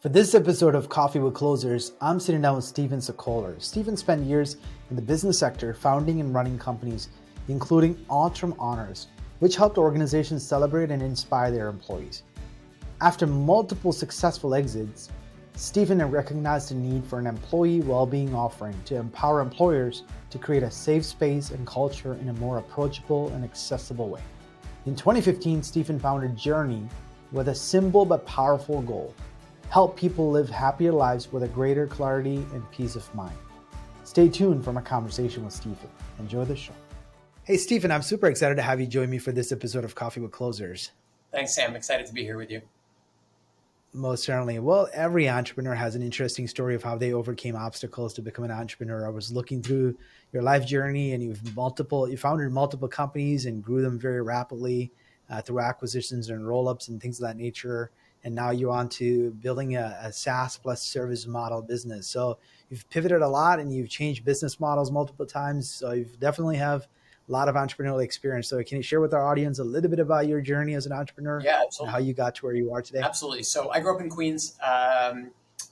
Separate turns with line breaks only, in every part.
For this episode of Coffee with Closers, I'm sitting down with Stephen Sokoler. Stephen spent years in the business sector founding and running companies, including entrepreneurials, which helped organizations celebrate and inspire their employees. After multiple successful exits, Stephen recognized the need for an employee well-being offering to empower employers to create a safe space and culture in a more approachable and accessible way. In 2015, Stephen founded Journey with a simple but powerful goal: help people live happier lives with a greater clarity and peace of mind. Stay tuned for my conversation with Stephen. Enjoy the show. Hey, Stephen, I'm super excited to have you join me for this episode of Coffee with Closers.
Thanks, Sam. Excited to be here with you.
Most certainly. Well, every entrepreneur has an interesting story of how they overcame obstacles to become an entrepreneur. I was looking through your life journey, and you founded multiple companies and grew them very rapidly through acquisitions and roll-ups and things of that nature. And now you're on to building a SaaS plus service model business. So you've pivoted a lot and you've changed business models multiple times. So you definitely have a lot of entrepreneurial experience. So can you share with our audience a little bit about your journey as an entrepreneur?
Yeah, absolutely.
And how you got to where you are today?
Absolutely. So I grew up in Queens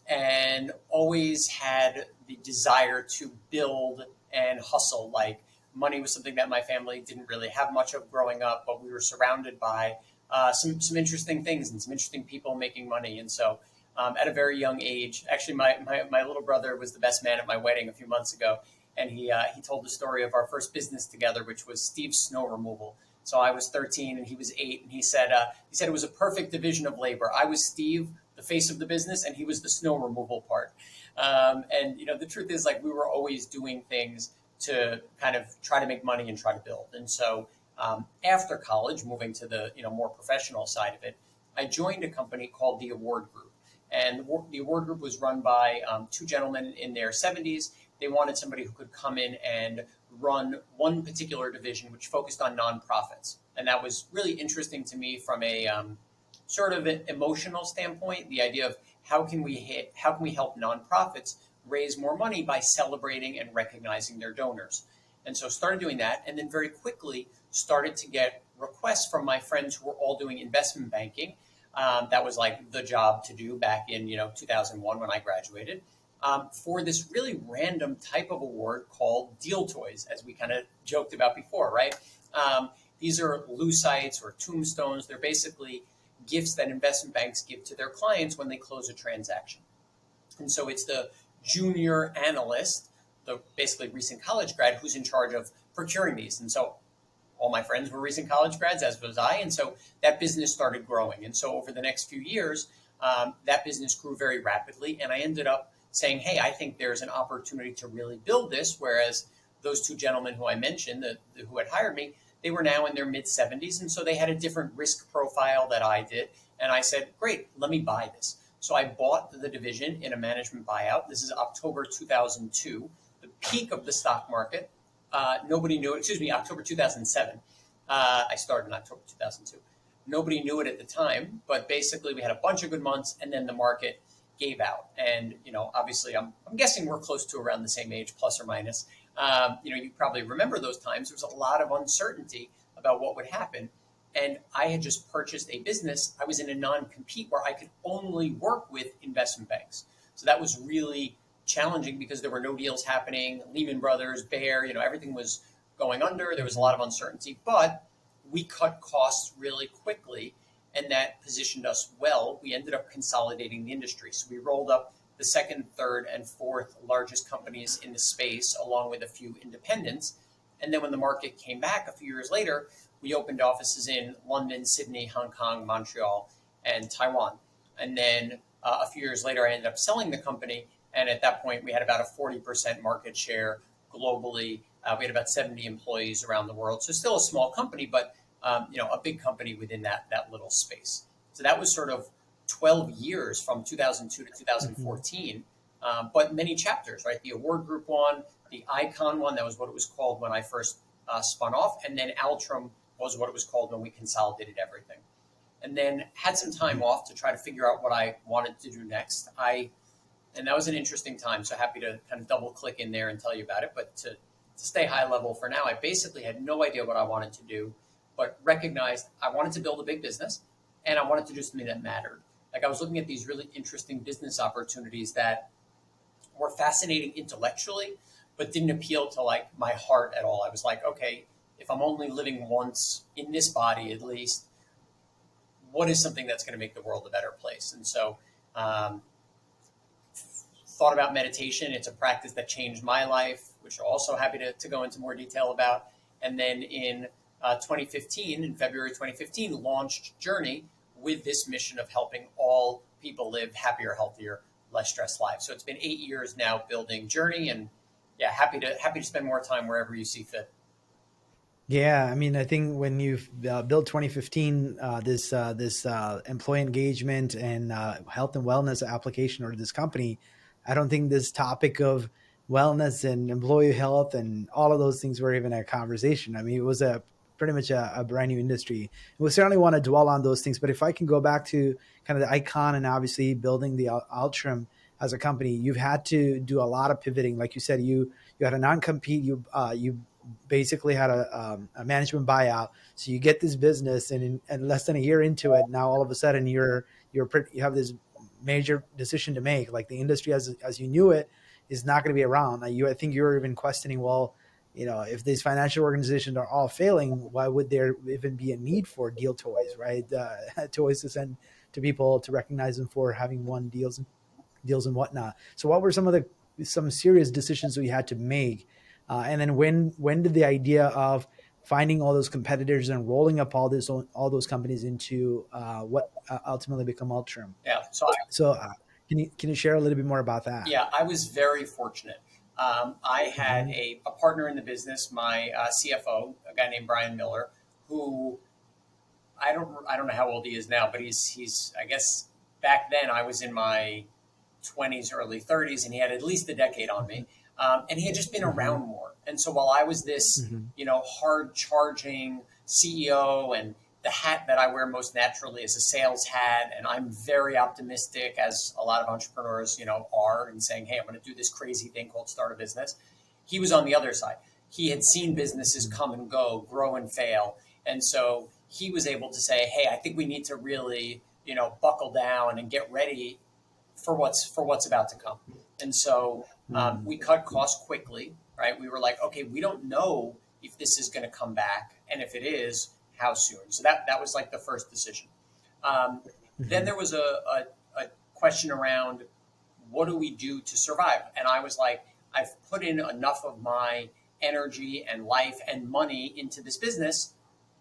and always had the desire to build and hustle. Like, money was something that my family didn't really have much of growing up, but we were surrounded by some interesting things and some interesting people making money. And so at a very young age, actually my little brother was the best man at my wedding a few months ago. And he told the story of our first business together, which was Steve's snow removal. So I was 13 and he was 8. And he said it was a perfect division of labor. I was Steve, the face of the business, and he was the snow removal part. And the truth is, like, we were always doing things to kind of try to make money and try to build. And so after college, moving to the more professional side of it, I joined a company called the Award Group. And the Award Group was run by two gentlemen in their 70s. They wanted somebody who could come in and run one particular division which focused on nonprofits. And that was really interesting to me from a sort of an emotional standpoint, the idea of how can we help nonprofits raise more money by celebrating and recognizing their donors. And so started doing that, and then very quickly started to get requests from my friends who were all doing investment banking. That was like the job to do back in 2001 when I graduated, for this really random type of award called Deal Toys, as we kind of joked about before, right? These are lucite or tombstones. They're basically gifts that investment banks give to their clients when they close a transaction. And so it's the junior analyst, the basically recent college grad, who's in charge of procuring these. And so all my friends were recent college grads, as was I. And so that business started growing. And so over the next few years, that business grew very rapidly. And I ended up saying, hey, I think there's an opportunity to really build this. Whereas those two gentlemen who I mentioned, who had hired me, they were now in their mid-70s. And so they had a different risk profile that I did. And I said, great, let me buy this. So I bought the division in a management buyout. This is October 2002, the peak of the stock market. Nobody knew it. October 2007. I started in October 2002. Nobody knew it at the time, but basically we had a bunch of good months, and then the market gave out. And obviously, I'm guessing we're close to around the same age, plus or minus. You probably remember those times. There was a lot of uncertainty about what would happen. And I had just purchased a business. I was in a non-compete where I could only work with investment banks. So that was really challenging because there were no deals happening. Lehman Brothers, Bear, everything was going under. There was a lot of uncertainty, but we cut costs really quickly, and that positioned us well. We ended up consolidating the industry. So we rolled up the second, third, and fourth largest companies in the space, along with a few independents. And then when the market came back a few years later, we opened offices in London, Sydney, Hong Kong, Montreal, and Taiwan. And then a few years later, I ended up selling the company. And at that point, we had about a 40% market share globally. We had about 70 employees around the world. So still a small company, but a big company within that little space. So that was sort of 12 years from 2002 to 2014, but many chapters, right? The Award Group one, the Icon one, that was what it was called when I first spun off. And then Altrum was what it was called when we consolidated everything. And then had some time off to try to figure out what I wanted to do next. And that was an interesting time. So happy to kind of double click in there and tell you about it. But to stay high level for now, I basically had no idea what I wanted to do, but recognized I wanted to build a big business and I wanted to do something that mattered. Like I was looking at these really interesting business opportunities that were fascinating intellectually, but didn't appeal to like my heart at all. I was like, okay, if I'm only living once in this body, at least, what is something that's going to make the world a better place? And so, um, thought about meditation. It's a practice that changed my life, which I'm also happy to go into more detail about. And then in 2015, in February 2015, launched Journey with this mission of helping all people live happier, healthier, less stressed lives. So it's been 8 years now building Journey, and yeah, happy to spend more time wherever you see fit.
Yeah, I mean, I think when you've built 2015, this employee engagement and health and wellness application or this company, I don't think this topic of wellness and employee health and all of those things were even a conversation. I mean, it was a pretty much a brand new industry. We certainly want to dwell on those things, but if I can go back to kind of the icon and obviously building the Altrum as a company, you've had to do a lot of pivoting. Like you said, you had a non-compete, you basically had a management buyout. So you get this business, and in less than a year into it, now all of a sudden you have this major decision to make. Like the industry as you knew it is not going to be around. Now I think you're even questioning, well, if these financial organizations are all failing, why would there even be a need for deal toys, right? Toys to send to people to recognize them for having won deals and whatnot. So what were some serious decisions we had to make? And then when did the idea of finding all those competitors and rolling up all those companies into what ultimately become Ultram?
Yeah.
So can you share a little bit more about that?
Yeah, I was very fortunate. I had
Mm-hmm.
a partner in the business, my CFO, a guy named Brian Miller, who I don't know how old he is now, but he's I guess back then I was in my 20s, early 30s, and he had at least a decade on me, and he had just been
Mm-hmm.
around more. And so while I was this
Mm-hmm.
hard charging CEO, and the hat that I wear most naturally is a sales hat, and I'm very optimistic, as a lot of entrepreneurs are, and saying, hey, I'm going to do this crazy thing called start a business. He was on the other side. He had seen businesses come and go, grow and fail, and so he was able to say, hey, I think we need to really buckle down and get ready for what's about to come. And so
Mm-hmm.
we cut costs quickly, right? We were like, okay, we don't know if this is going to come back, and if it is, how soon. So that was like the first decision. Then
Mm-hmm.
there was a question around, what do we do to survive? And I was like, I've put in enough of my energy and life and money into this business.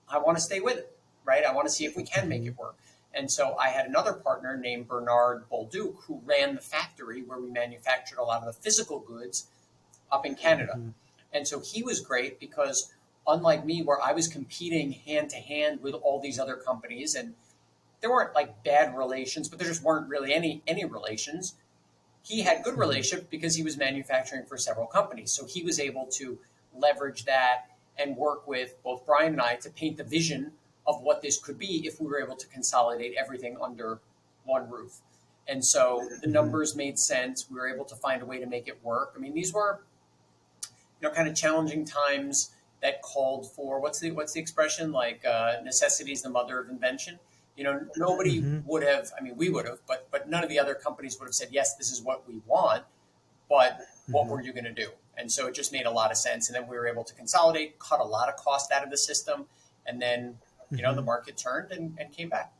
I want to stay with it, right? I want to see if we can make
Mm-hmm.
it work. And so I had another partner named Bernard Bolduc who ran the factory where we manufactured a lot of the physical goods up in Canada.
Mm-hmm.
And so he was great because, unlike me, where I was competing hand to hand with all these other companies, and there weren't like bad relations, but there just weren't really any relations. He had good
Mm-hmm.
relationship because he was manufacturing for several companies. So he was able to leverage that and work with both Brian and I to paint the vision of what this could be if we were able to consolidate everything under one roof. And so the
Mm-hmm.
numbers made sense. We were able to find a way to make it work. I mean, these were kind of challenging times that called for, what's the expression, like necessity is the mother of invention. Nobody
Mm-hmm.
would have. I mean, we would have, but none of the other companies would have said, yes, this is what we want. But what
Mm-hmm.
were you going to do? And so it just made a lot of sense. And then we were able to consolidate, cut a lot of cost out of the system, and then the
Mm-hmm.
market turned and came back.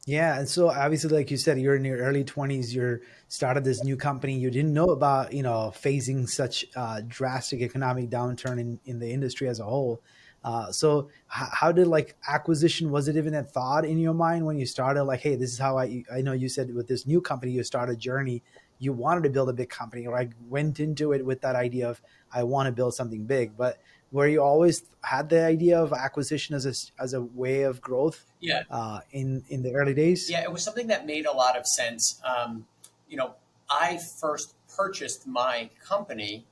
Yeah, and so obviously, like you said, you're in your early 20s. You're started this new company. You didn't know about facing such drastic economic downturn in the industry as a whole. So how did like acquisition? Was it even a thought in your mind when you started? Like, hey, this is how I know you said with this new company you started a journey. You wanted to build a big company, or I went into it with that idea of I want to build something big. But where you always had the idea of acquisition as a way of growth
Yeah,
in the early days.
yeah, it was something that made a lot of sense. You know, I first purchased my company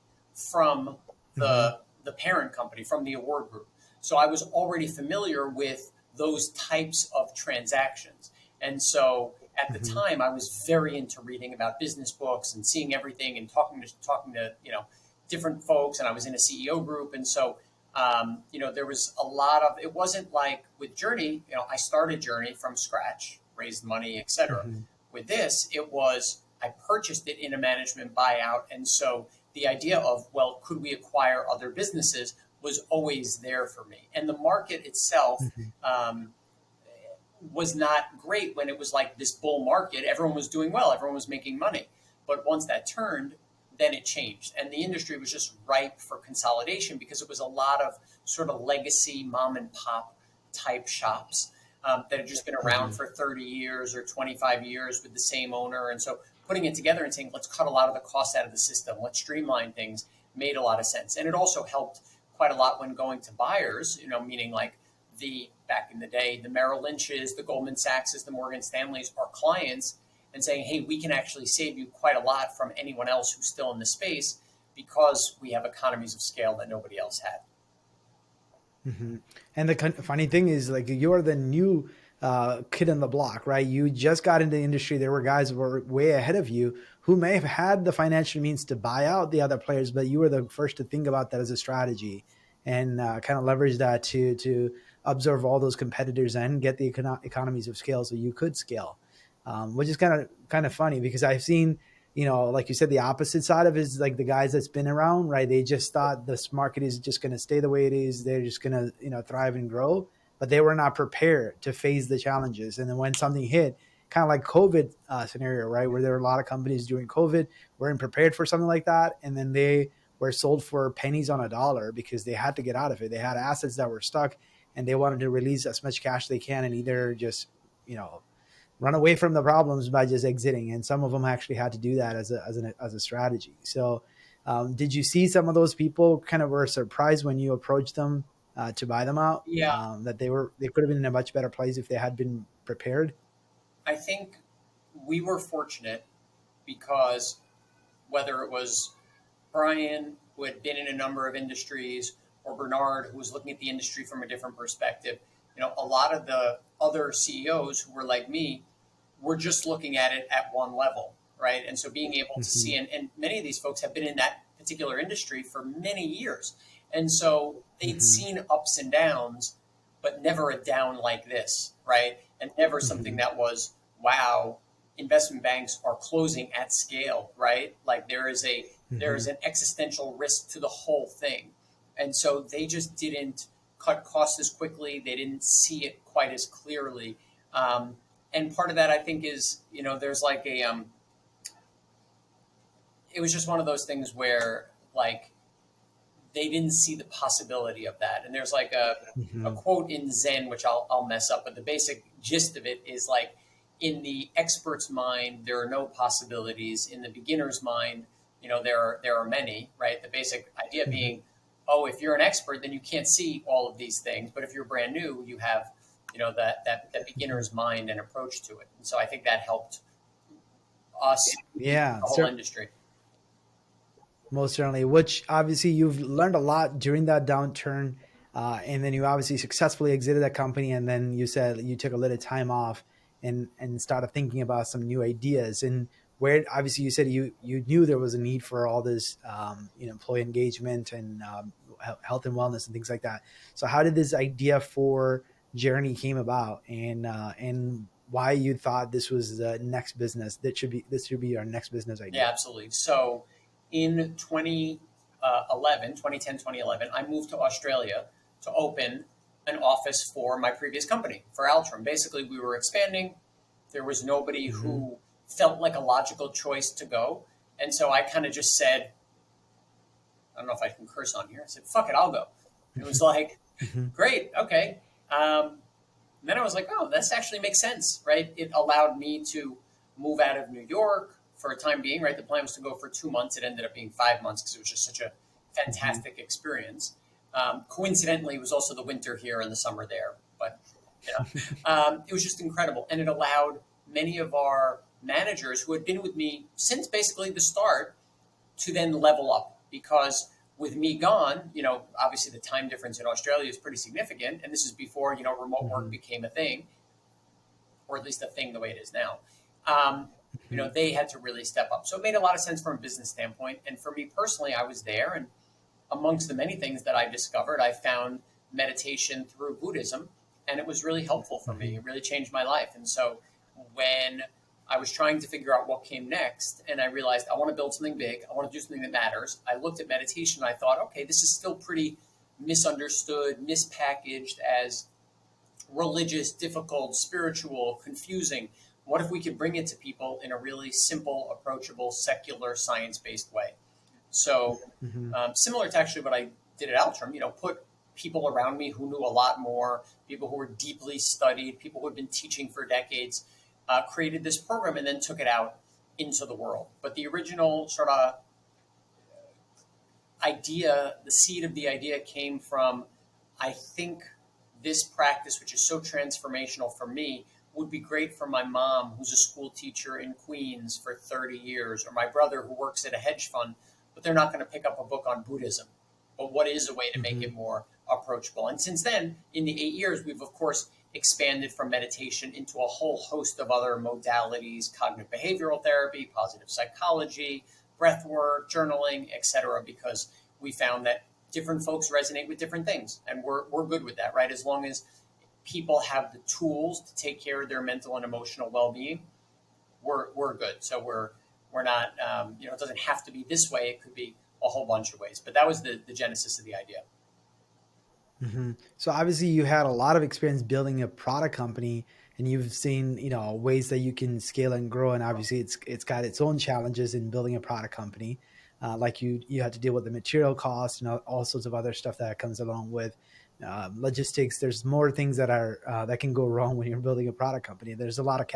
from
Hmm.
the parent company, from the award group. So I was already familiar with those types of transactions. And so at the
Hmm.
time, I was very into reading about business books and seeing everything and talking to different folks. And I was in a CEO group, and so there was a lot of. It wasn't like with Journey. I started Journey from scratch, raised money, etc.
Hmm.
With this, it was I purchased it in a management buyout. And so the idea of, well, could we acquire other businesses was always there for me. And the market itself
Hmm.
was not great when it was like this bull market. Everyone was doing well, everyone was making money. But once that turned, then it changed. And the industry was just ripe for consolidation because it was a lot of sort of legacy mom and pop type shops that had just been around
Hmm.
for 30 years or 25 years with the same owner. And so putting it together and saying, let's cut a lot of the costs out of the system, let's streamline things, made a lot of sense. And it also helped quite a lot when going to buyers, meaning like the back in the day, the Merrill Lynch's, the Goldman Sachs's, the Morgan Stanley's are clients and saying, hey, we can actually save you quite a lot from anyone else who's still in the space because we have economies of scale that nobody else had.
Hmm. And the funny thing is, like, you're the new kid on the block, right? You just got into the industry. There were guys who were way ahead of you who may have had the financial means to buy out the other players, but you were the first to think about that as a strategy and kind of leverage that to observe all those competitors and get the economies of scale so you could scale, which is kind of funny because I've seen, like you said, the opposite side of it is like the guys that's been around, right? They just thought this market is just going to stay the way it is. They're just going to, thrive and grow, but they were not prepared to face the challenges. And then when something hit, kind of like COVID scenario, right? Where there were a lot of companies during COVID weren't prepared for something like that. And then they were sold for pennies on a dollar because they had to get out of it. They had assets that were stuck and they wanted to release as much cash they can and either just, run away from the problems by just exiting. And some of them actually had to do that as a strategy. So did you see some of those people kind of were surprised when you approached them to buy them out,
Yeah,
that they could have been in a much better place if they had been prepared?
I think we were fortunate because whether it was Brian, who had been in a number of industries, or Bernard, who was looking at the industry from a different perspective, a lot of the other CEOs who were like me were just looking at it at one level, right? And so being able to
Hmm.
see, and many of these folks have been in that particular industry for many years. And so they'd
Hmm.
seen ups and downs, but never a down like this, right? And never something
Hmm.
that was, wow, investment banks are closing at scale, right? Like there
Hmm.
is an existential risk to the whole thing. And so they just didn't cut costs as quickly. They didn't see it quite as clearly. And part of that, I think, is, there's like it was just one of those things where, like, they didn't see the possibility of that. And there's like a
Hmm.
quote in Zen, which I'll mess up, but the basic gist of it is like, in the expert's mind, there are no possibilities. In the beginner's mind, there are many, right? The basic idea
Hmm.
being, oh, if you're an expert, then you can't see all of these things. But if you're brand new, you have, that
Hmm.
beginner's mind and approach to it. And so I think that helped us, the
Yeah,
whole industry.
most certainly, which obviously you've learned a lot during that downturn. And then you obviously successfully exited that company. And then you said you took a little time off and started thinking about some new ideas. And where obviously you said you knew there was a need for all this, employee engagement and health and wellness and things like that. So how did this idea for Journey came about, and why you thought this was the next business this should be our next business
Yeah,
idea?
absolutely. So in 2010, 2011, I moved to Australia to open an office for my previous company, for Altrum. Basically, we were expanding. There was nobody
Mm-hmm.
who felt like a logical choice to go. And so I kind of just said, I don't know if I can curse on here. I said, fuck it, I'll go. It was like,
Mm-hmm.
great, okay. And then I was like, oh, this actually makes sense, right? It allowed me to move out of New York for a time being, right? The plan was to go for 2 months. It ended up being 5 months because it was just such a
Mm-hmm.
fantastic experience. Coincidentally, it was also the winter here and the summer there, but it was just incredible. And it allowed many of our managers who had been with me since basically the start to then level up because with me gone, obviously the time difference in Australia is pretty significant. And this is before, remote work
Mm-hmm.
became a thing, or at least a thing the way it is now.
Mm-hmm.
They had to really step up. So it made a lot of sense from a business standpoint. And for me personally, I was there. And amongst the many things that I discovered, I found meditation through Buddhism. And it was really helpful for me.
Mm-hmm.
It really changed my life. And so when I was trying to figure out what came next, and I realized I want to build something big. I want to do something that matters. I looked at meditation. And I thought, okay, this is still pretty misunderstood, mispackaged as religious, difficult, spiritual, confusing. What if we could bring it to people in a really simple, approachable, secular, science-based way? So similar to actually what I did at Altram, put people around me who knew a lot more, people who were deeply studied, people who had been teaching for decades, created this program and then took it out into the world. But the original sort of idea, the seed of the idea came from, I think this practice, which is so transformational for me, would be great for my mom, who's a school teacher in Queens for 30 years, or my brother who works at a hedge fund, but they're not going to pick up a book on Buddhism. But what is a way to make it more approachable? And since then, in the 8 years, we've, of course, expanded from meditation into a whole host of other modalities, cognitive behavioral therapy, positive psychology, breath work, journaling, etc., because we found that different folks resonate with different things. And we're good with that, right? As long as people have the tools to take care of their mental and emotional well-being, we're good. So we're not, it doesn't have to be this way. It could be a whole bunch of ways. But that was the genesis of the idea.
So obviously you had a lot of experience building a product company, and you've seen, ways that you can scale and grow. And obviously it's got its own challenges in building a product company. Like you had to deal with the material costs and all sorts of other stuff that comes along with logistics. There's more things that are that can go wrong when you're building a product company. There's a lot of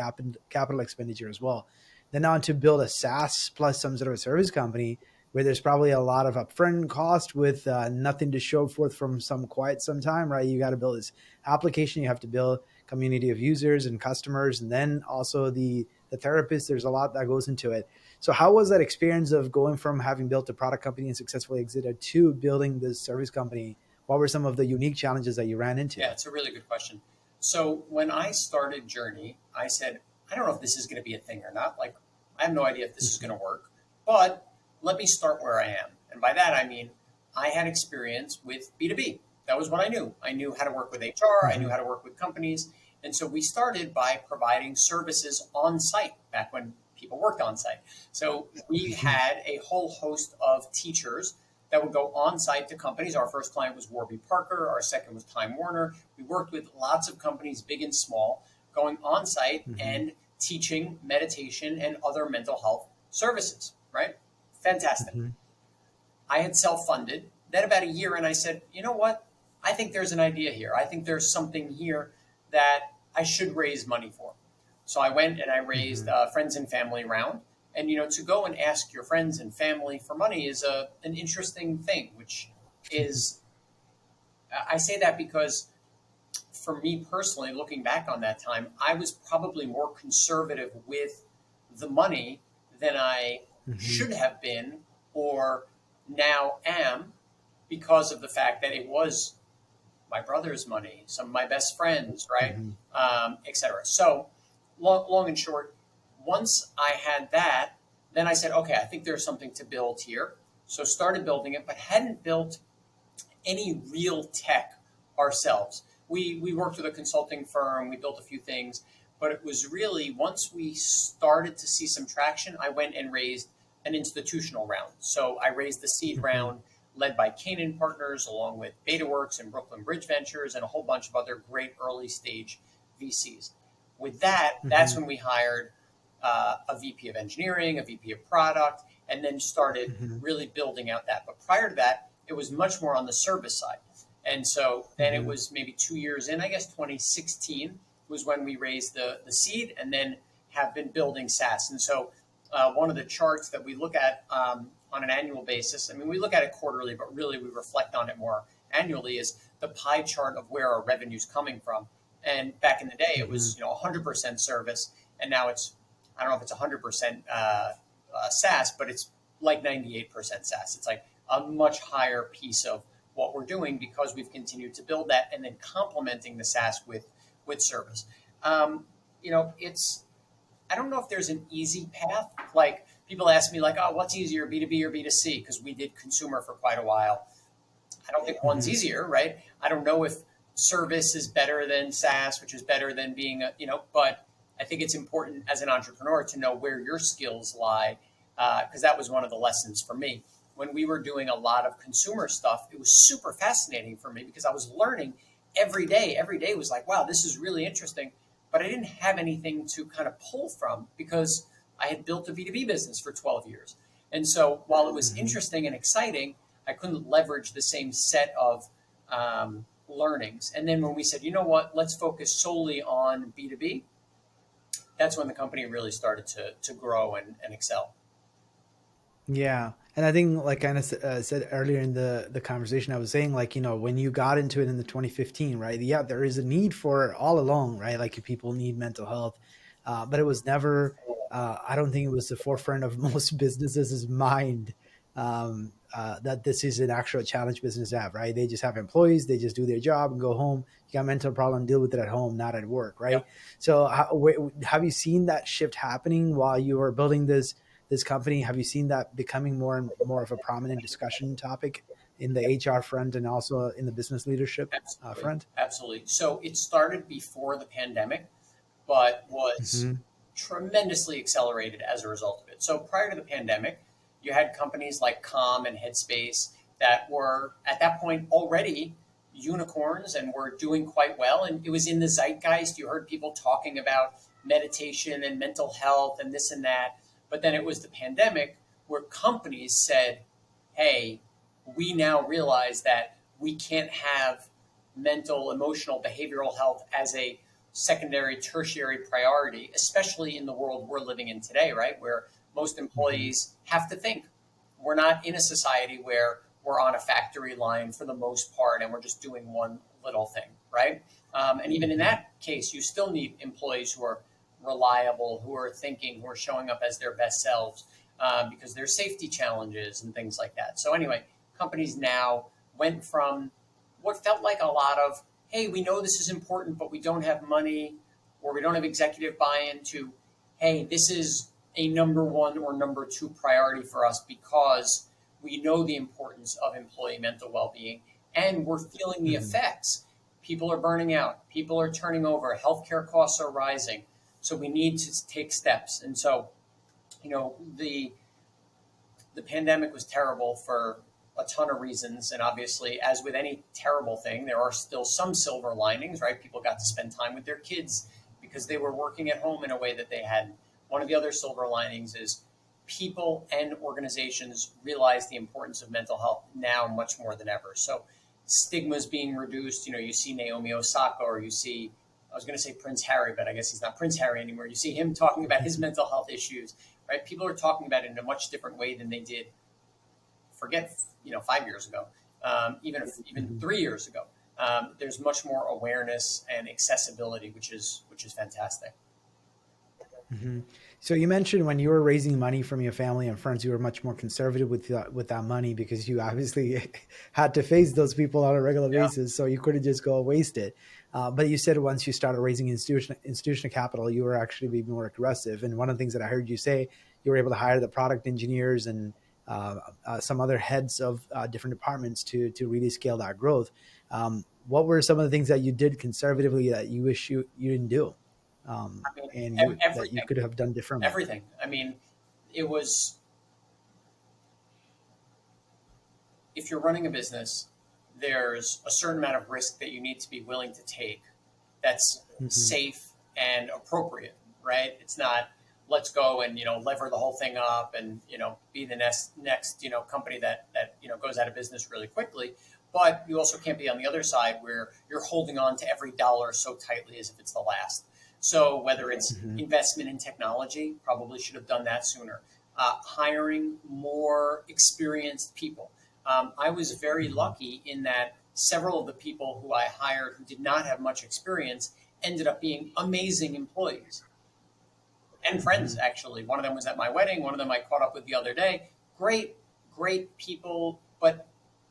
capital expenditure as well. Then on to build a SaaS plus some sort of a service company, where there's probably a lot of upfront cost with nothing to show forth from quite some time, right? You got to build this application. You have to build community of users and customers, and then also the therapist. There's a lot that goes into it. So how was that experience of going from having built a product company and successfully exited to building this service company? What were some of the unique challenges that you ran into?
Yeah, it's a really good question. So when I started Journey, I said, I don't know if this is going to be a thing or not. Like, I have no idea if this is going to work, but let me start where I am. And by that, I mean, I had experience with B2B. That was what I knew. I knew how to work with HR. I knew how to work with companies. And so we started by providing services on site back when people worked on site. So we had a whole host of teachers that would go on site to companies. Our first client was Warby Parker. Our second was Time Warner. We worked with lots of companies, big and small, going on site and teaching meditation and other mental health services, right? Fantastic. I had self-funded. Then about a year in, I said, you know what? I think there's an idea here. I think there's something here that I should raise money for. So I went and I raised a friends and family round. And, to go and ask your friends and family for money is an interesting thing, which is, I say that because for me personally, looking back on that time, I was probably more conservative with the money than I should have been or now am, because of the fact that it was my brother's money, some of my best friends, right, et cetera. So long and short, once I had that, then I said, okay, I think there's something to build here. So started building it, but hadn't built any real tech ourselves. We worked with a consulting firm. We built a few things, but it was really once we started to see some traction, I went and raised an institutional round. So I raised the seed round led by Canaan Partners, along with BetaWorks and Brooklyn Bridge Ventures and a whole bunch of other great early stage VCs. With that, that's when we hired a VP of engineering, a VP of product, and then started really building out that. But prior to that, it was much more on the service side. And so then it was maybe 2 years in, I guess 2016 was when we raised the seed, and then have been building SaaS. And so one of the charts that we look at on an annual basis, I mean, we look at it quarterly, but really we reflect on it more annually, is the pie chart of where our revenue's coming from. And back in the day, it was 100% service, and now it's, I don't know if it's 100% SaaS, but it's like 98% SaaS. It's like a much higher piece of what we're doing because we've continued to build that, and then complementing the SaaS with service. It's, I don't know if there's an easy path. Like, people ask me, like, oh, what's easier, B2B or B2C? Because we did consumer for quite a while. I don't think one's easier, right? I don't know if service is better than SaaS, which is better than being but I think it's important as an entrepreneur to know where your skills lie, because that was one of the lessons for me. When we were doing a lot of consumer stuff, it was super fascinating for me because I was learning every day. Every day was like, wow, this is really interesting. But I didn't have anything to kind of pull from because I had built a B2B business for 12 years. And so while it was
Hmm.
interesting and exciting, I couldn't leverage the same set of learnings. And then when we said, you know what, let's focus solely on B2B, that's when the company really started to grow and excel.
Yeah. And I think, like kind of said earlier in the conversation, I was saying, like, when you got into it in the 2015, right? Yeah, there is a need for all along, right? Like people need mental health, but it was never, I don't think it was the forefront of most businesses' mind, that this is an actual challenge business to have, right? They just have employees, they just do their job and go home. You got a mental problem, deal with it at home, not at work, right?
Yep.
So have you seen that shift happening while you were building this company? Have you seen that becoming more and more of a prominent discussion topic in the HR front and also in the business leadership
Absolutely.
front?
Absolutely. So it started before the pandemic, but was
Hmm.
tremendously accelerated as a result of it. So prior to the pandemic, you had companies like Calm and Headspace that were at that point already unicorns and were doing quite well. And it was in the zeitgeist. You heard people talking about meditation and mental health and this and that. But then it was the pandemic where companies said, hey, we now realize that we can't have mental, emotional, behavioral health as a secondary, tertiary priority, especially in the world we're living in today, right? Where most
Hmm.
employees have to think. We're not in a society where we're on a factory line for the most part and we're just doing one little thing, right? And even in
Hmm.
that case, you still need employees who are reliable, who are thinking, who are showing up as their best selves, because there's safety challenges and things like that. So, anyway, companies now went from what felt like a lot of, hey, we know this is important, but we don't have money or we don't have executive buy in to, hey, this is a number one or number two priority for us because we know the importance of employee mental well being and we're feeling the
Hmm.
effects. People are burning out, people are turning over, healthcare costs are rising. So we need to take steps. And so, you know, the pandemic was terrible for a ton of reasons. And obviously, as with any terrible thing, there are still some silver linings, right? People got to spend time with their kids because they were working at home in a way that they hadn't. One of the other silver linings is people and organizations realize the importance of mental health now much more than ever. So stigma is being reduced. You know, you see Naomi Osaka or you see, I was going to say Prince Harry, but I guess he's not Prince Harry anymore. You see him talking about his mental health issues, right? People are talking about it in a much different way than they did, forget, 5 years ago, even
Hmm.
3 years ago. There's much more awareness and accessibility, which is fantastic.
Hmm. So you mentioned when you were raising money from your family and friends, you were much more conservative with that money because you obviously had to face those people on a regular
Yeah.
basis, so you couldn't just go waste it. But you said once you started raising institutional capital, you were actually being more aggressive. And one of the things that I heard you say, you were able to hire the product engineers and some other heads of different departments to really scale that growth. What were some of the things that you did conservatively that you wish you didn't do?
I mean,
And you that you
everything,
could have done differently.
everything. I mean, it was, if you're running a business, there's a certain amount of risk that you need to be willing to take that's
Hmm.
safe and appropriate, right? It's not, let's go and lever the whole thing up and be the next company that goes out of business really quickly. But you also can't be on the other side where you're holding on to every dollar so tightly as if it's the last. So whether it's
Hmm.
investment in technology, probably should have done that sooner. Hiring more experienced people. I was very
Hmm.
lucky in that several of the people who I hired who did not have much experience ended up being amazing employees and friends,
Hmm.
actually. One of them was at my wedding, one of them I caught up with the other day. Great, great people. But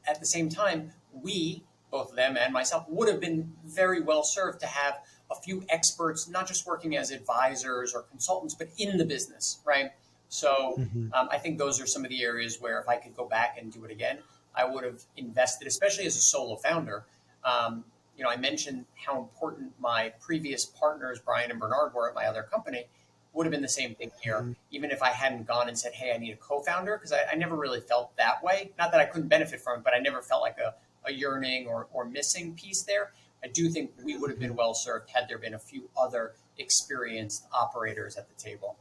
at the same time, we, both of them and myself, would have been very well served to have a few experts, not just working as advisors or consultants, but in the business, right? So
Hmm.
I think those are some of the areas where if I could go back and do it again, I would have invested, especially as a solo founder. Um, I mentioned how important my previous partners, Brian and Bernard, were at my other company, would have been the same thing here.
Mhm.
Even if I hadn't gone and said, hey, I need a co-founder, because I never really felt that way. Not that I couldn't benefit from it, but I never felt like a yearning or missing piece there. I do think we would have been well served had there been a few other experienced operators at the table.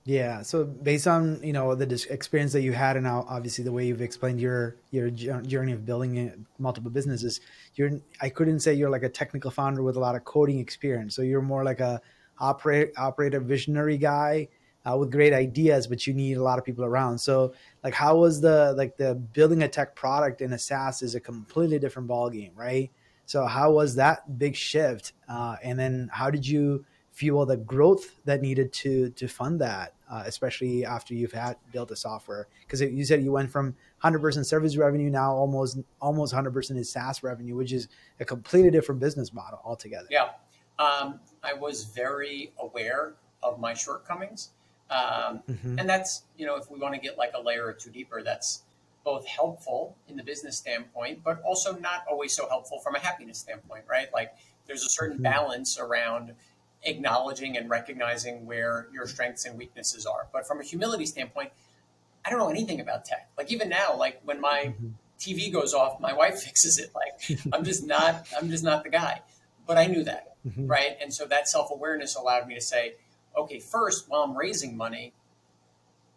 Yeah. So based on the experience that you had, and now obviously the way you've explained your journey of building multiple businesses, I couldn't say you're like a technical founder with a lot of coding experience. So you're more like a operator visionary guy with great ideas, but you need a lot of people around. So like, how was the building a tech product in a SaaS is a completely different ballgame, right? So how was that big shift, and then how did you fuel the growth that needed to fund that, especially after you've had built a software? Because you said you went from 100% service revenue, now almost 100% is SaaS revenue, which is a completely different business model altogether.
Yeah. I was very aware of my shortcomings.
Mm-hmm.
And that's, if we want to get like a layer or two deeper, that's both helpful in the business standpoint, but also not always so helpful from a happiness standpoint, right? Like there's a certain
Mm-hmm.
balance around acknowledging and recognizing where your strengths and weaknesses are. But from a humility standpoint, I don't know anything about tech. Like even now, like when my
Mm-hmm.
TV goes off, my wife fixes it. Like I'm just not the guy. But I knew that,
Mm-hmm.
right? And so that self-awareness allowed me to say, okay, first, while I'm raising money,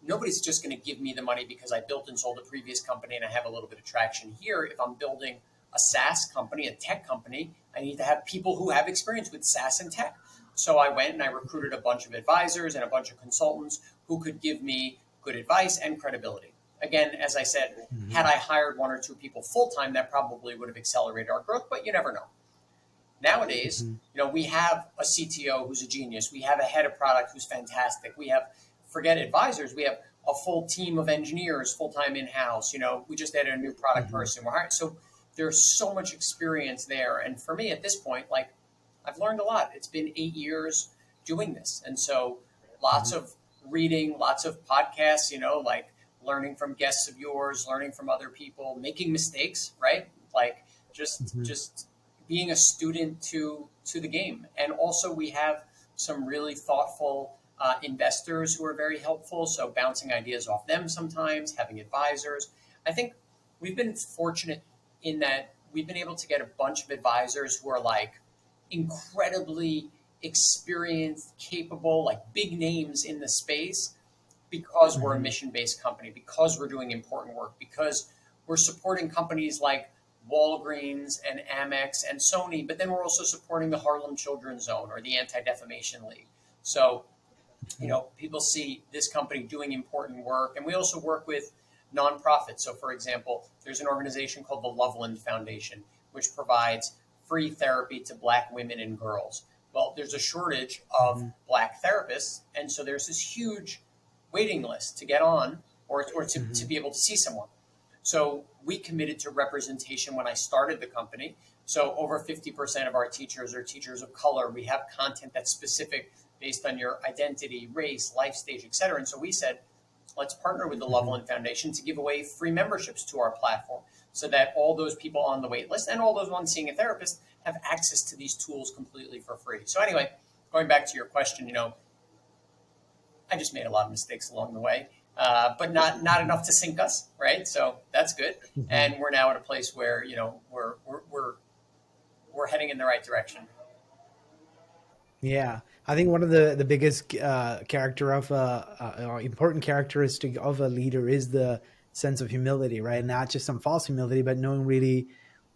nobody's just going to give me the money because I built and sold a previous company and I have a little bit of traction here. If I'm building a SaaS company, a tech company, I need to have people who have experience with SaaS and tech. So I went and I recruited a bunch of advisors and a bunch of consultants who could give me good advice and credibility. Again, as I said,
Mm-hmm.
had I hired one or two people full time, that probably would have accelerated our growth, but you never know. Nowadays,
Mm-hmm.
we have a CTO who's a genius. We have a head of product who's fantastic. We have, forget advisors, we have a full team of engineers full time in house. We just added a new product
Mm-hmm.
person. We're hiring. So there's so much experience there. And for me at this point, like I've learned a lot. It's been 8 years doing this. And so lots of reading, lots of podcasts, like learning from guests of yours, learning from other people, making mistakes, right? Like just
Mm-hmm.
just being a student to the game. And also we have some really thoughtful investors who are very helpful. So bouncing ideas off them sometimes, having advisors. I think we've been fortunate in that we've been able to get a bunch of advisors who are like incredibly experienced, capable, like big names in the space because we're a
Mm-hmm.
mission based company, because we're doing important work, because we're supporting companies like Walgreens and Amex and Sony, but then we're also supporting the Harlem Children's Zone or the Anti Defamation League. So, people see this company doing important work. And we also work with nonprofits. So, for example, there's an organization called the Loveland Foundation, which provides free therapy to Black women and girls. Well, there's a shortage of
Mm-hmm.
Black therapists. And so there's this huge waiting list to get on or to
Mm-hmm.
be able to see someone. So we committed to representation when I started the company. So over 50% of our teachers are teachers of color. We have content that's specific based on your identity, race, life stage, et cetera. And so we said, let's partner with the
Mm-hmm.
Loveland Foundation to give away free memberships to our platform so that all those people on the wait list and all those ones seeing a therapist have access to these tools completely for free. So anyway, going back to your question, I just made a lot of mistakes along the way, but not enough to sink us, right? So that's good,
Mm-hmm.
and we're now at a place where we're heading in the right direction.
Yeah, I think one of the biggest character of important characteristic of a leader is the sense of humility, right? Not just some false humility, but knowing really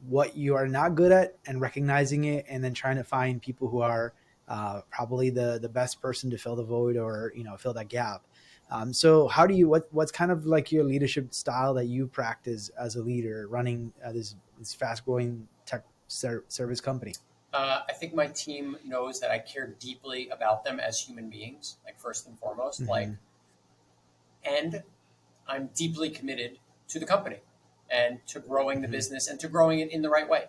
what you are not good at and recognizing it, and then trying to find people who are probably the best person to fill the void or fill that gap. So, how do you what's kind of like your leadership style that you practice as a leader running this fast growing tech service company?
I think my team knows that I care deeply about them as human beings, like first and foremost,
Mm-hmm.
and I'm deeply committed to the company and to growing the
Mm-hmm.
business and to growing it in the right way.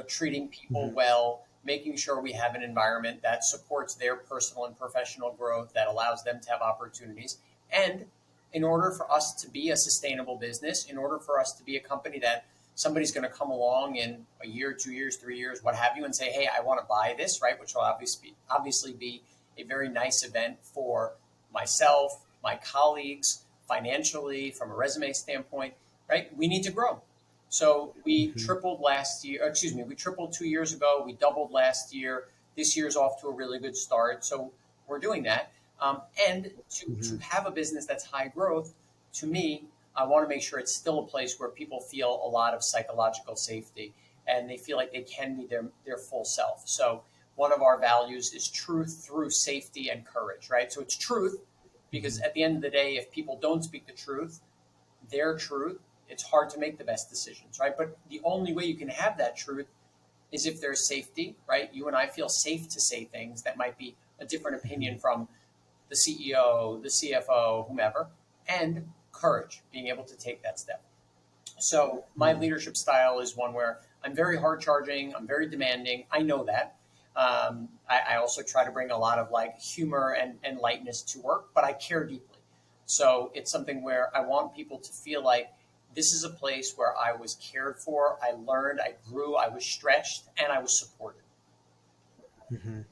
Treating people
Mm-hmm.
well, making sure we have an environment that supports their personal and professional growth, that allows them to have opportunities. And in order for us to be a sustainable business, in order for us to be a company that somebody's going to come along in a year, 2 years, 3 years, what have you, and say, hey, I want to buy this, right? Which will obviously be a very nice event for myself, my colleagues, financially, from a resume standpoint, right? We need to grow. So we
Hmm.
tripled last year, excuse me, we tripled 2 years ago. We doubled last year. This year's off to a really good start. So we're doing that. And to
Hmm.
have a business that's high growth, to me, I want to make sure it's still a place where people feel a lot of psychological safety and they feel like they can be their full self. So one of our values is truth through safety and courage, right? So it's truth because
Hmm.
at the end of the day, if people don't speak the truth, their truth, it's hard to make the best decisions, right? But the only way you can have that truth is if there's safety, right? You and I feel safe to say things that might be a different
Hmm.
opinion from the CEO, the CFO, whomever, and courage, being able to take that step. So my
Hmm.
leadership style is one where I'm very hard charging, I'm very demanding. I know that. I also try to bring a lot of like humor and lightness to work, but I care deeply. So it's something where I want people to feel like this is a place where I was cared for, I learned, I grew, I was stretched, and I was supported.
Hmm.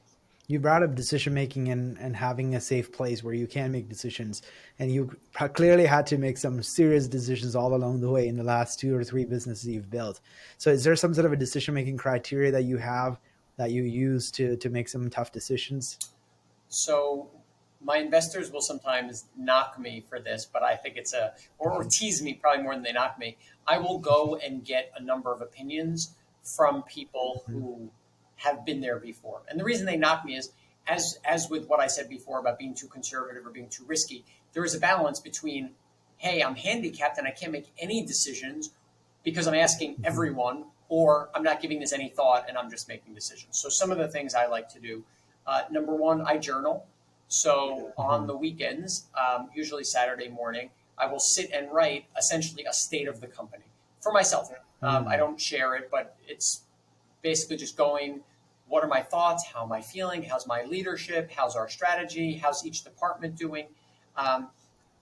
You brought up decision making and having a safe place where you can make decisions, and you clearly had to make some serious decisions all along the way in the last 2 or 3 businesses you've built. So is there some sort of a decision making criteria that you have that you use to make some tough decisions?
So my investors will sometimes knock me for this, but I think or
Hmm.
tease me probably more than they knock me. I will go and get a number of opinions from people
Hmm.
who have been there before. And the reason they knock me is, as with what I said before about being too conservative or being too risky, there is a balance between, hey, I'm handicapped and I can't make any decisions because I'm asking
Hmm.
everyone, or I'm not giving this any thought and I'm just making decisions. So some of the things I like to do, number one, I journal. So on
Hmm.
the weekends, usually Saturday morning, I will sit and write essentially a state of the company for myself. I
Hmm.
don't share it, but it's basically just going, what are my thoughts? How am I feeling? How's my leadership? How's our strategy? How's each department doing? Um,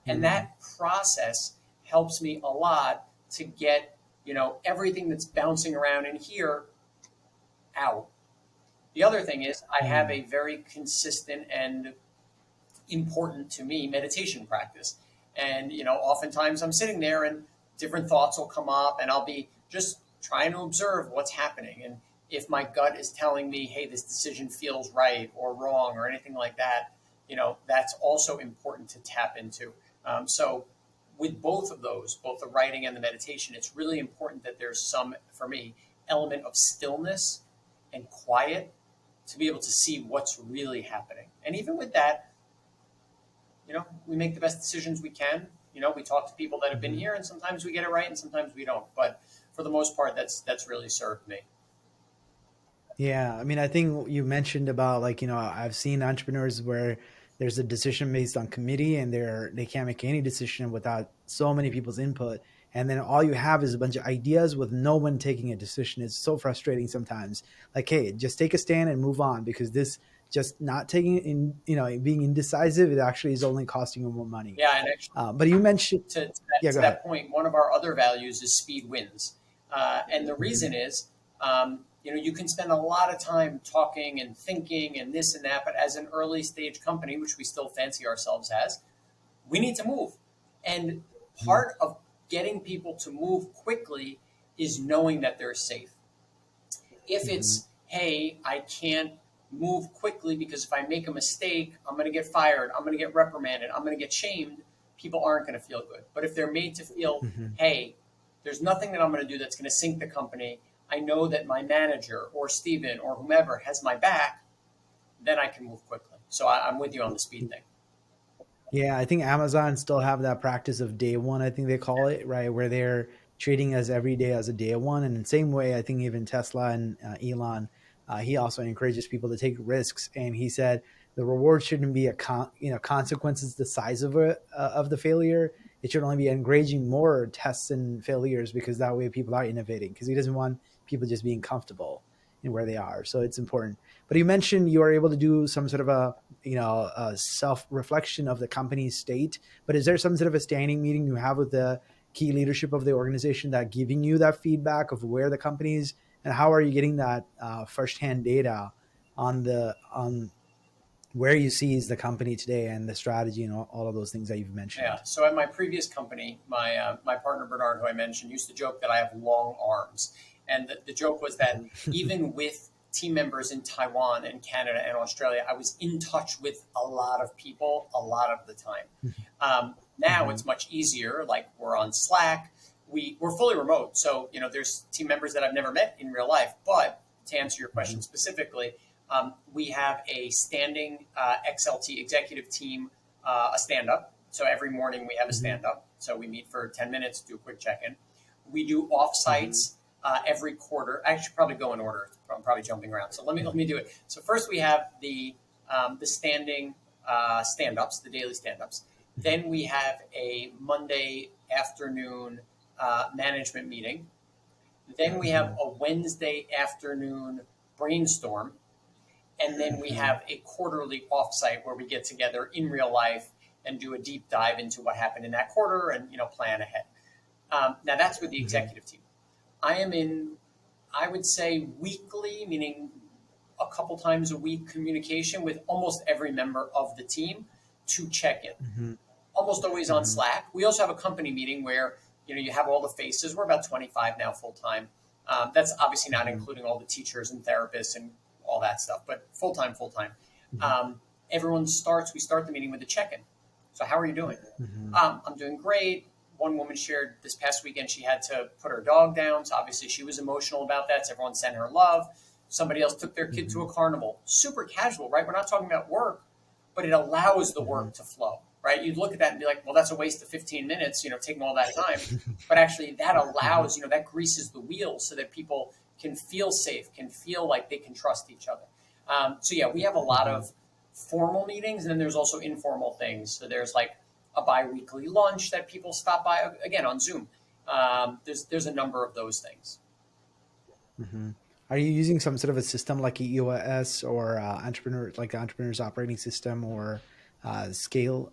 and
Hmm.
that process helps me a lot to get, everything that's bouncing around in here out. The other thing is I have
Hmm.
a very consistent and important to me meditation practice. And, oftentimes I'm sitting there and different thoughts will come up and I'll be just trying to observe what's happening. And if my gut is telling me, hey, this decision feels right or wrong or anything like that, that's also important to tap into. So with both of those, both the writing and the meditation, it's really important that there's some, for me, element of stillness and quiet to be able to see what's really happening. And even with that, we make the best decisions we can. We talk to people that have been
Hmm.
here, and sometimes we get it right, and sometimes we don't. But for the most part, that's really served me.
Yeah, I mean, I think you mentioned about like, I've seen entrepreneurs where there's a decision based on committee and they can't make any decision without so many people's input. And then all you have is a bunch of ideas with no one taking a decision. It's so frustrating sometimes. Like, hey, just take a stand and move on because this just not taking in, being indecisive, it actually is only costing you more money.
Yeah, and actually,
But you mentioned, yeah,
to
go ahead.
that point, one of our other values is speed wins, and the
Hmm.
reason is, you can spend a lot of time talking and thinking and this and that, but as an early stage company, which we still fancy ourselves as, we need to move. And part of getting people to move quickly is knowing that they're safe. If
Hmm.
it's, hey, I can't move quickly because if I make a mistake, I'm going to get fired, I'm going to get reprimanded, I'm going to get shamed, people aren't going to feel good. But if they're made to feel,
Hmm.
hey, there's nothing that I'm going to do that's going to sink the company, I know that my manager or Stephen or whomever has my back, then I can move quickly. So I'm with you on the speed thing.
Yeah, I think Amazon still have that practice of day one, I think they call it, right? Where they're treating us every day as a day one. And in the same way, I think even Tesla and Elon, he also encourages people to take risks. And he said the reward shouldn't be consequences the size of the failure. It should only be encouraging more tests and failures because that way people are innovating. Because he doesn't want people just being comfortable in where they are. So it's important. But you mentioned you are able to do some sort of a self reflection of the company's state. But is there some sort of a standing meeting you have with the key leadership of the organization that giving you that feedback of where the company is, and how are you getting that firsthand data on where you see is the company today and the strategy and all of those things that you've mentioned?
Yeah. So at my previous company, my partner Bernard, who I mentioned, used to joke that I have long arms, and the joke was that even with team members in Taiwan and Canada and Australia, I was in touch with a lot of people a lot of the time. Now it's much easier. Like we're on Slack, we're fully remote, so there's team members that I've never met in real life. But to answer your question specifically, we have a standing XLT executive team, a stand up. So every morning we have a stand up. So we meet for 10 minutes, do a quick check in. We do offsites every quarter. I should probably go in order. I'm probably jumping around. So let me do it. So first we have the standing stand ups, the daily stand ups. Then we have a Monday afternoon management meeting. Then we have a Wednesday afternoon brainstorm. And then we have a quarterly offsite where we get together in real life and do a deep dive into what happened in that quarter and plan ahead. Now that's with the executive team. I am in, I would say, weekly, meaning a couple times a week, communication with almost every member of the team to check in. Almost always on Slack. We also have a company meeting where you have all the faces. We're about 25 now full time. That's obviously not including all the teachers and therapists and all that stuff, but full time. We start the meeting with a check-in. So how are you doing? I'm doing great. One woman shared this past weekend she had to put her dog down. So obviously she was emotional about that. So everyone sent her love. Somebody else took their kid to a carnival. Super casual, right? We're not talking about work, but it allows the work to flow, right? You'd look at that and be like, well, that's a waste of 15 minutes, taking all that time. But actually that allows, that greases the wheels so that people can feel safe, can feel like they can trust each other. So yeah, we have a lot of formal meetings, and then there's also informal things. So there's like a bi-weekly lunch that people stop by, again, on Zoom. There's a number of those things.
Are you using some sort of a system like EOS or Entrepreneur's operating system, or Scale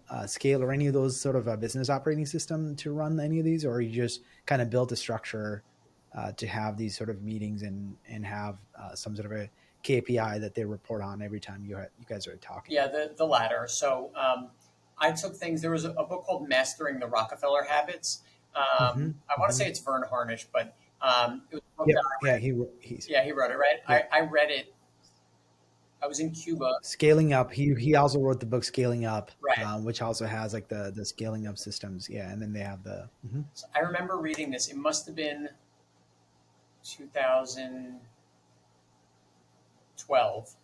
or any of those sort of business operating system to run any of these, or you just kind of build a structure to have these sort of meetings and have some sort of a KPI that they report on every time you guys are talking?
Yeah, the latter. So I took things. There was a book called Mastering the Rockefeller Habits. I want to say it's Vern Harnish, but it was a book that I read. He wrote it, right? Yeah. I read it. I was in Cuba.
Scaling Up. He also wrote the book Scaling Up,
right.
Which also has like the scaling up systems. Yeah, and then they have the.
So I remember reading this. It must have been 2012,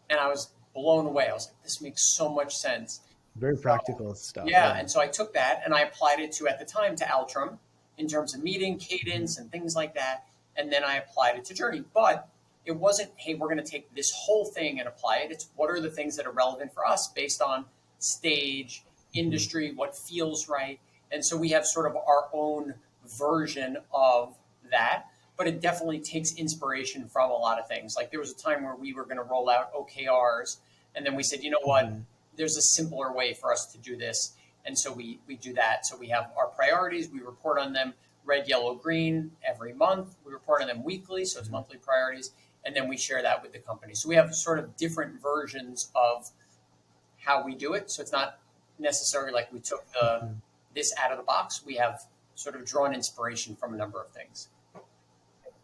and I was blown away. I was like, this makes so much sense.
Very practical stuff.
Yeah, and so I took that and I applied it to, at the time, to Altrum in terms of meeting cadence and things like that. And then I applied it to Journey. But it wasn't, hey, we're going to take this whole thing and apply it. It's what are the things that are relevant for us based on stage, industry, what feels right. And so we have sort of our own version of that. But it definitely takes inspiration from a lot of things. Like there was a time where we were going to roll out OKRs. And then we said, you know what? There's a simpler way for us to do this. And so we do that. So we have our priorities. We report on them red, yellow, green every month. We report on them weekly. So it's monthly priorities. And then we share that with the company. So we have sort of different versions of how we do it. So it's not necessarily like we took this out of the box. We have sort of drawn inspiration from a number of things.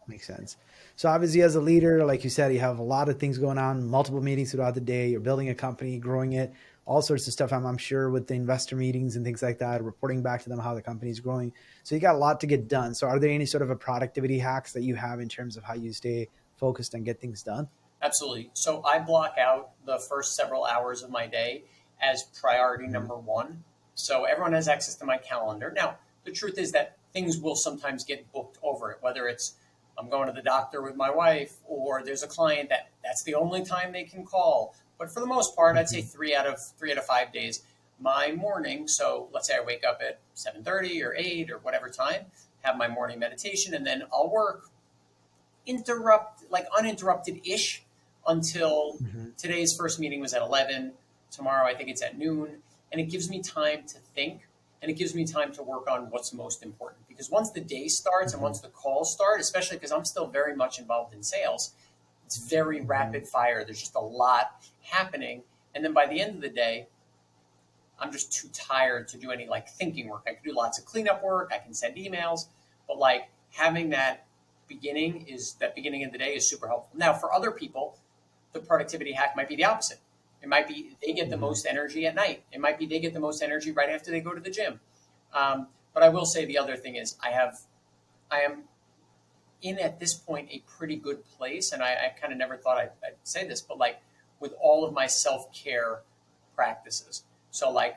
Makes sense. So obviously as a leader, like you said, you have a lot of things going on, multiple meetings throughout the day. You're building a company, growing it, all sorts of stuff. I'm sure with the investor meetings and things like that, reporting back to them how the company's growing. So you got a lot to get done. So are there any sort of a productivity hacks that you have in terms of how you stay focused and get things done?
Absolutely. So I block out the first several hours of my day as priority number one. So everyone has access to my calendar. Now, the truth is that things will sometimes get booked over it, whether it's I'm going to the doctor with my wife, or there's a client that's the only time they can call. But for the most part, I'd say 3 out of 5 days, my morning. So let's say I wake up at 7:30 or 8 or whatever time, have my morning meditation, and then I'll work uninterrupted-ish until today's first meeting was at 11. Tomorrow, I think it's at noon. And it gives me time to think. and it gives me time to work on what's most important. Because once the day starts and once the calls start, especially because I'm still very much involved in sales, it's very rapid fire. There's just a lot happening. And then by the end of the day, I'm just too tired to do any like thinking work. I can do lots of cleanup work. I can send emails, but like having that beginning of the day is super helpful. Now, for other people, the productivity hack might be the opposite. It might be they get the most energy at night. It might be they get the most energy right after they go to the gym. But I will say the other thing is I am in at this point a pretty good place, and I kind of never thought I'd say this, but like with all of my self-care practices. So like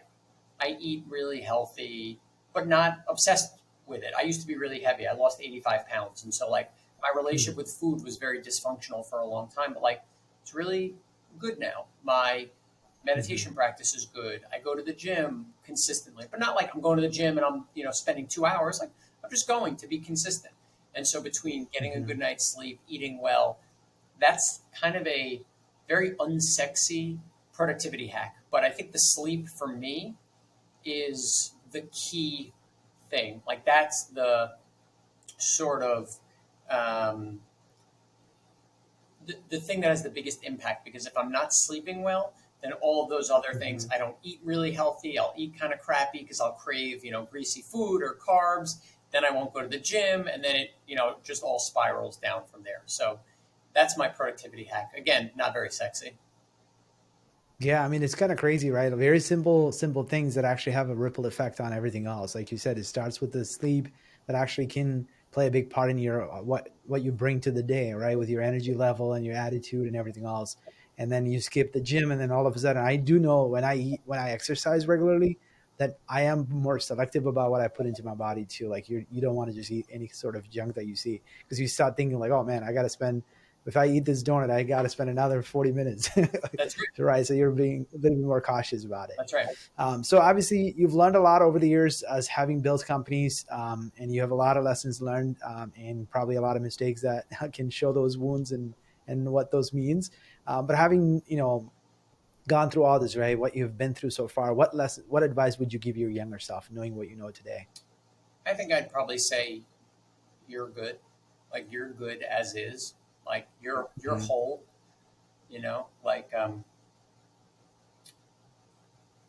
I eat really healthy, but not obsessed with it. I used to be really heavy. I lost 85 pounds. And so like my relationship with food was very dysfunctional for a long time, but like it's really good now. My meditation practice is good. I go to the gym consistently, but not like I'm going to the gym and I'm, spending 2 hours. Like I'm just going to be consistent. And so between getting a good night's sleep, eating well, that's kind of a very unsexy productivity hack. But I think the sleep for me is the key thing. Like that's the sort of the thing that has the biggest impact, because if I'm not sleeping well, then all of those other things, I don't eat really healthy. I'll eat kind of crappy because I'll crave, greasy food or carbs. Then I won't go to the gym, and then it, just all spirals down from there. So that's my productivity hack. Again, not very sexy.
Yeah, I mean, it's kind of crazy, right? Very simple things that actually have a ripple effect on everything else. Like you said, it starts with the sleep that actually can play a big part in your what you bring to the day, right? With your energy level and your attitude and everything else. And then you skip the gym, and then all of a sudden, I do know when I exercise regularly that I am more selective about what I put into my body too. Like you don't want to just eat any sort of junk that you see, because you start thinking like, oh man, if I eat this donut, I got to spend another 40 minutes.
That's
right. So you're being a little bit more cautious about it.
That's right.
So obviously you've learned a lot over the years as having built companies, and you have a lot of lessons learned, and probably a lot of mistakes that can show those wounds and what those means. But having, gone through all this, right, what you've been through so far, what advice would you give your younger self, knowing what you know today?
I think I'd probably say you're good. Like you're good as is. Like you're whole,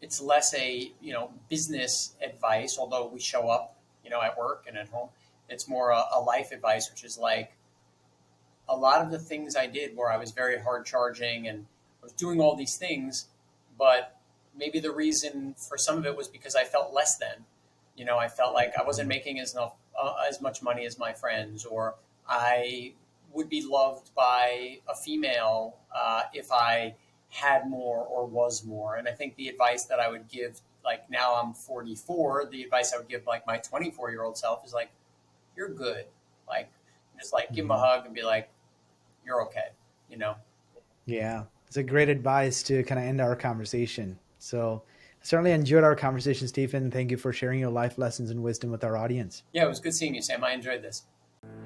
it's less a, business advice, although we show up, at work and at home. It's more a life advice, which is like a lot of the things I did where I was very hard charging and I was doing all these things, but maybe the reason for some of it was because I felt less than, I felt like I wasn't making as much money as my friends, or I would be loved by a female if I had more or was more. And I think the advice that I would give, like now I'm 44, the advice I would give like my 24-year-old self is like, you're good. Like, just like give him a hug and be like, you're okay,
Yeah, it's a great advice to kind of end our conversation. So I certainly enjoyed our conversation, Stephen. Thank you for sharing your life lessons and wisdom with our audience.
Yeah, it was good seeing you, Sam. I enjoyed this.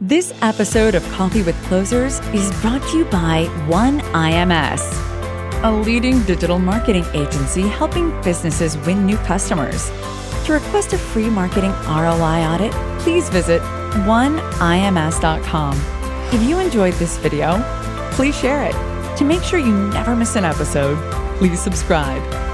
This episode of Coffee with Closers is brought to you by OneIMS, a leading digital marketing agency helping businesses win new customers. To request a free marketing ROI audit, please visit oneims.com. If you enjoyed this video, please share it. To make sure you never miss an episode, please subscribe.